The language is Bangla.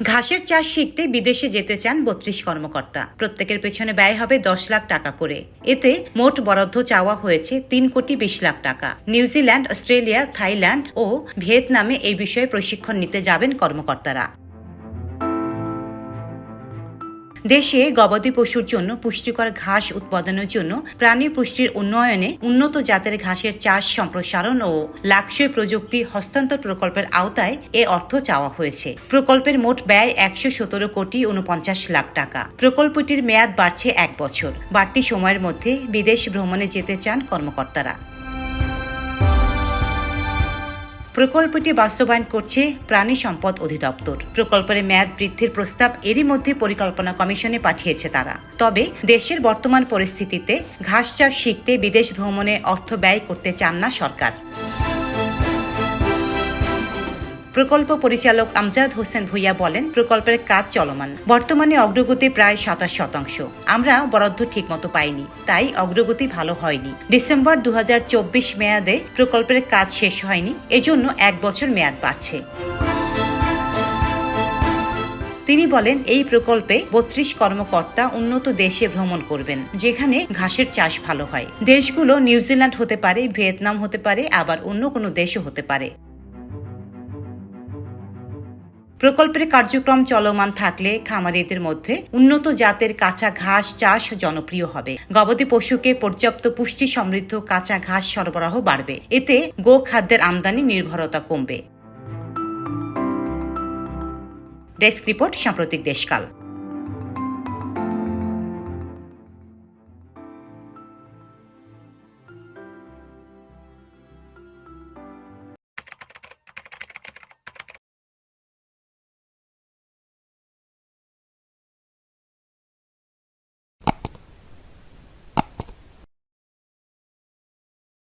ঘাসের চাষ শিখতে বিদেশে যেতে চান ৩২ কর্মকর্তা। প্রত্যেকের পেছনে ব্যয় হবে ১০ লাখ টাকা করে। এতে মোট বরাদ্দ চাওয়া হয়েছে ৩,২০,০০,০০০ টাকা। নিউজিল্যান্ড, অস্ট্রেলিয়া, থাইল্যান্ড ও ভিয়েতনামে এই বিষয়ে প্রশিক্ষণ নিতে যাবেন কর্মকর্তারা। দেশে গবাদি পশুর জন্য পুষ্টিকর ঘাস উৎপাদনের জন্য প্রাণী পুষ্টির উন্নয়নে উন্নত জাতের ঘাসের চাষ সম্প্রসারণ ও লাক্সই প্রযুক্তি হস্তান্তর প্রকল্পের আওতায় এ অর্থ চাওয়া হয়েছে। প্রকল্পের মোট ব্যয় ১১৭,৪৯,০০,০০০ টাকা। প্রকল্পটির মেয়াদ বাড়ছে ১ বছর। বাড়তি সময়ের মধ্যে বিদেশ ভ্রমণে যেতে চান কর্মকর্তারা। প্রকল্পটি বাস্তবায়ন করছে প্রাণী সম্পদ অধিদপ্তর। প্রকল্পের মেয়াদ বৃদ্ধির প্রস্তাব এরই মধ্যে পরিকল্পনা কমিশনে পাঠিয়েছে তারা। তবে দেশের বর্তমান পরিস্থিতিতে ঘাস চাষ শিখতে বিদেশ ভ্রমণে অর্থ ব্যয় করতে চান না সরকার। প্রকল্প পরিচালক আমজাদ হোসেন ভূঁইয়া বলেন, প্রকল্পের কাজ চলমান। বর্তমানে অগ্রগতি প্রায় ২৭%। আমরা বরাদ্দ ঠিকমতো পাইনি, তাই অগ্রগতি ভালো হয়নি। ডিসেম্বর ২০২৪ মেয়াদে প্রকল্পের কাজ শেষ হয়নি, এজন্য ১ বছর মেয়াদ বাড়ছে। তিনি বলেন, এই প্রকল্পে ৩২ কর্মকর্তা উন্নত দেশে ভ্রমণ করবেন, যেখানে ঘাসের চাষ ভালো হয়। দেশগুলো নিউজিল্যান্ড হতে পারে, ভিয়েতনাম হতে পারে, আবার অন্য কোনো দেশও হতে পারে। প্রকল্পের কার্যক্রম চলমান থাকলে খামারিদের মধ্যে উন্নত জাতের কাঁচা ঘাস চাষ জনপ্রিয় হবে। গবাদি পশুকে পর্যাপ্ত পুষ্টি সমৃদ্ধ কাঁচা ঘাস সরবরাহ বাড়বে। এতে গো খাদ্যের আমদানি নির্ভরতা কমবে। ডেস্ক রিপোর্ট, সাম্প্রতিক দেশকাল।